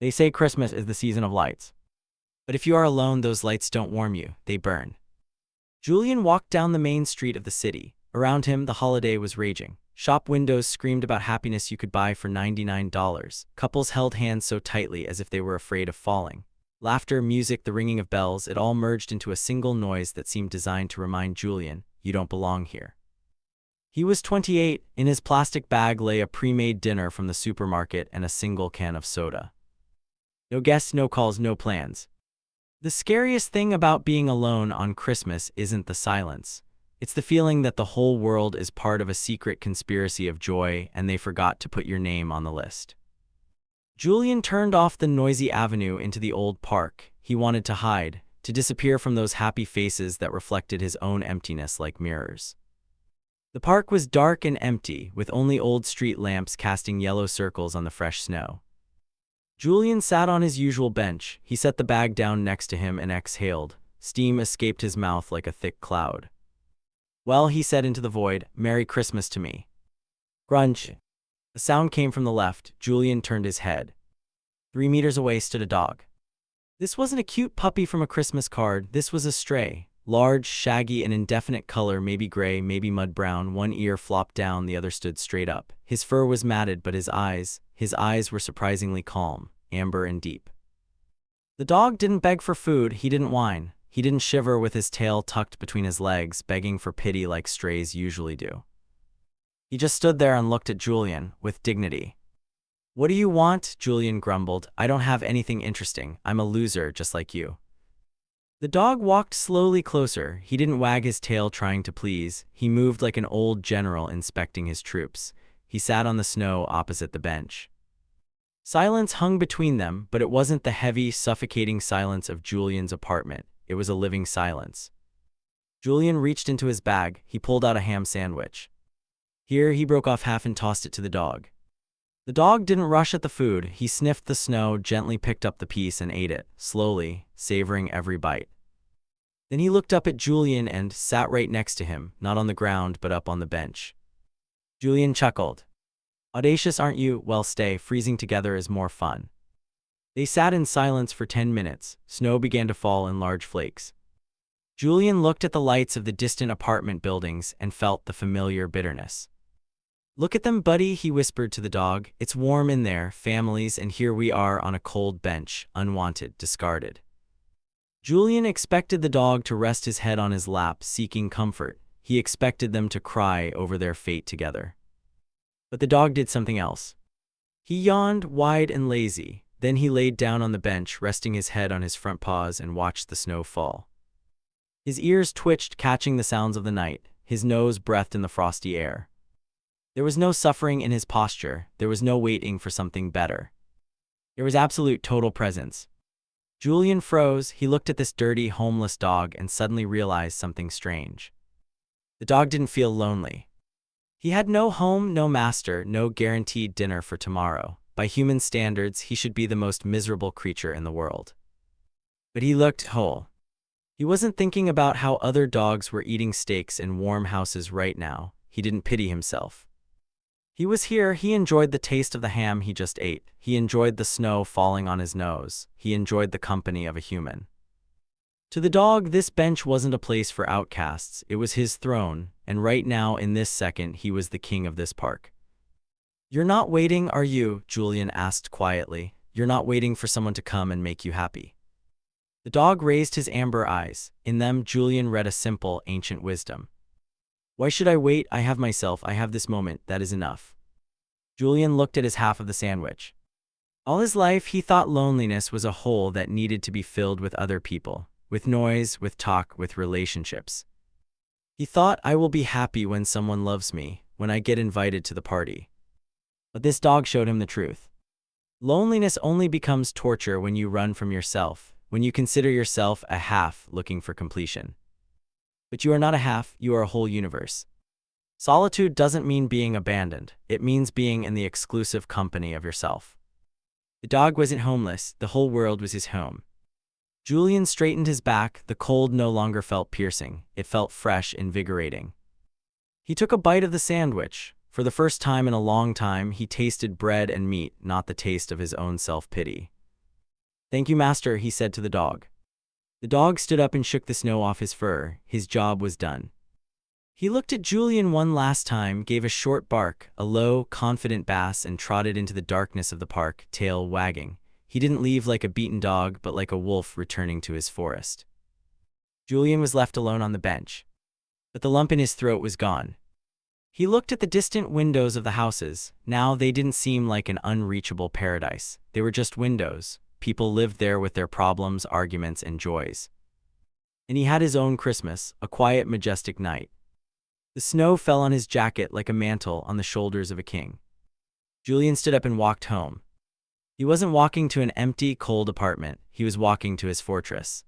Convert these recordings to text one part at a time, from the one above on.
They say Christmas is the season of lights. But if you are alone, those lights don't warm you, they burn. Julian walked down the main street of the city. Around him, the holiday was raging. Shop windows screamed about happiness you could buy for $99. Couples held hands so tightly as if they were afraid of falling. Laughter, music, the ringing of bells, it all merged into a single noise that seemed designed to remind Julian, you don't belong here. He was 28. In his plastic bag lay a pre-made dinner from the supermarket and a single can of soda. No guests, no calls, no plans. The scariest thing about being alone on Christmas isn't the silence. It's the feeling that the whole world is part of a secret conspiracy of joy and they forgot to put your name on the list. Julian turned off the noisy avenue into the old park. He wanted to hide, to disappear from those happy faces that reflected his own emptiness like mirrors. The park was dark and empty, with only old street lamps casting yellow circles on the fresh snow. Julian sat on his usual bench. He set the bag down next to him and exhaled. Steam escaped his mouth like a thick cloud. Well, he said into the void, Merry Christmas to me. Grunch. A sound came from the left. Julian turned his head. 3 meters away stood a dog. This wasn't a cute puppy from a Christmas card. This was a stray. Large, shaggy, and indefinite color, maybe gray, maybe mud brown. One ear flopped down, the other stood straight up. His fur was matted, but his eyes were surprisingly calm, amber and deep. The dog didn't beg for food, he didn't whine. He didn't shiver with his tail tucked between his legs, begging for pity like strays usually do. He just stood there and looked at Julian, with dignity. What do you want? Julian grumbled. I don't have anything interesting. I'm a loser, just like you. The dog walked slowly closer. He didn't wag his tail trying to please. He moved like an old general inspecting his troops. He sat on the snow opposite the bench. Silence hung between them, but it wasn't the heavy, suffocating silence of Julian's apartment. It was a living silence. Julian reached into his bag. He pulled out a ham sandwich. Here, he broke off half and tossed it to the dog. The dog didn't rush at the food. He sniffed the snow, gently picked up the piece and ate it, slowly, savoring every bite. Then he looked up at Julian and sat right next to him, not on the ground but up on the bench. Julian chuckled. Audacious, aren't you? Well, stay. Freezing together is more fun. They sat in silence for 10 minutes. Snow began to fall in large flakes. Julian looked at the lights of the distant apartment buildings and felt the familiar bitterness. Look at them, buddy, he whispered to the dog. It's warm in there, families, and here we are on a cold bench, unwanted, discarded. Julian expected the dog to rest his head on his lap, seeking comfort. He expected them to cry over their fate together. But the dog did something else. He yawned, wide and lazy. Then he laid down on the bench, resting his head on his front paws, and watched the snow fall. His ears twitched, catching the sounds of the night. His nose breathed in the frosty air. There was no suffering in his posture. There was no waiting for something better. There was absolute total presence. Julian froze. He looked at this dirty, homeless dog and suddenly realized something strange. The dog didn't feel lonely. He had no home, no master, no guaranteed dinner for tomorrow. By human standards, he should be the most miserable creature in the world. But he looked whole. He wasn't thinking about how other dogs were eating steaks in warm houses right now. He didn't pity himself. He was here. He enjoyed the taste of the ham he just ate. He enjoyed the snow falling on his nose. He enjoyed the company of a human. To the dog, this bench wasn't a place for outcasts. It was his throne, and right now, in this second, he was the king of this park. You're not waiting, are you? Julian asked quietly. You're not waiting for someone to come and make you happy. The dog raised his amber eyes. In them, Julian read a simple, ancient wisdom. Why should I wait? I have myself. I have this moment. That is enough. Julian looked at his half of the sandwich. All his life, he thought loneliness was a hole that needed to be filled with other people, with noise, with talk, with relationships. He thought, I will be happy when someone loves me, when I get invited to the party. But this dog showed him the truth. Loneliness only becomes torture when you run from yourself, when you consider yourself a half looking for completion. But you are not a half, you are a whole universe. Solitude doesn't mean being abandoned. It means being in the exclusive company of yourself. The dog wasn't homeless. The whole world was his home. Julian straightened his back. The cold no longer felt piercing. It felt fresh, invigorating. He took a bite of the sandwich. For the first time in a long time, he tasted bread and meat, not the taste of his own self-pity. "Thank you, master," he said to the dog. The dog stood up and shook the snow off his fur. His job was done. He looked at Julian one last time, gave a short bark, a low, confident bass, and trotted into the darkness of the park, tail wagging. He didn't leave like a beaten dog, but like a wolf returning to his forest. Julian was left alone on the bench. But the lump in his throat was gone. He looked at the distant windows of the houses. Now they didn't seem like an unreachable paradise. They were just windows. People lived there with their problems, arguments, and joys. And he had his own Christmas, a quiet, majestic night. The snow fell on his jacket like a mantle on the shoulders of a king. Julian stood up and walked home. He wasn't walking to an empty, cold apartment. He was walking to his fortress.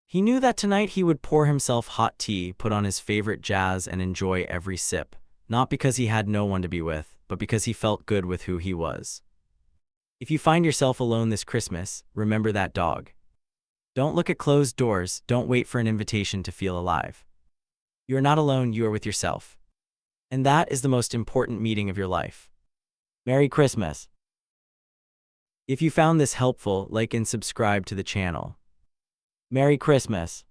He knew that tonight he would pour himself hot tea, put on his favorite jazz, and enjoy every sip, not because he had no one to be with, but because he felt good with who he was. If you find yourself alone this Christmas, remember that dog. Don't look at closed doors, don't wait for an invitation to feel alive. You are not alone, you are with yourself. And that is the most important meeting of your life. Merry Christmas! If you found this helpful, like and subscribe to the channel. Merry Christmas!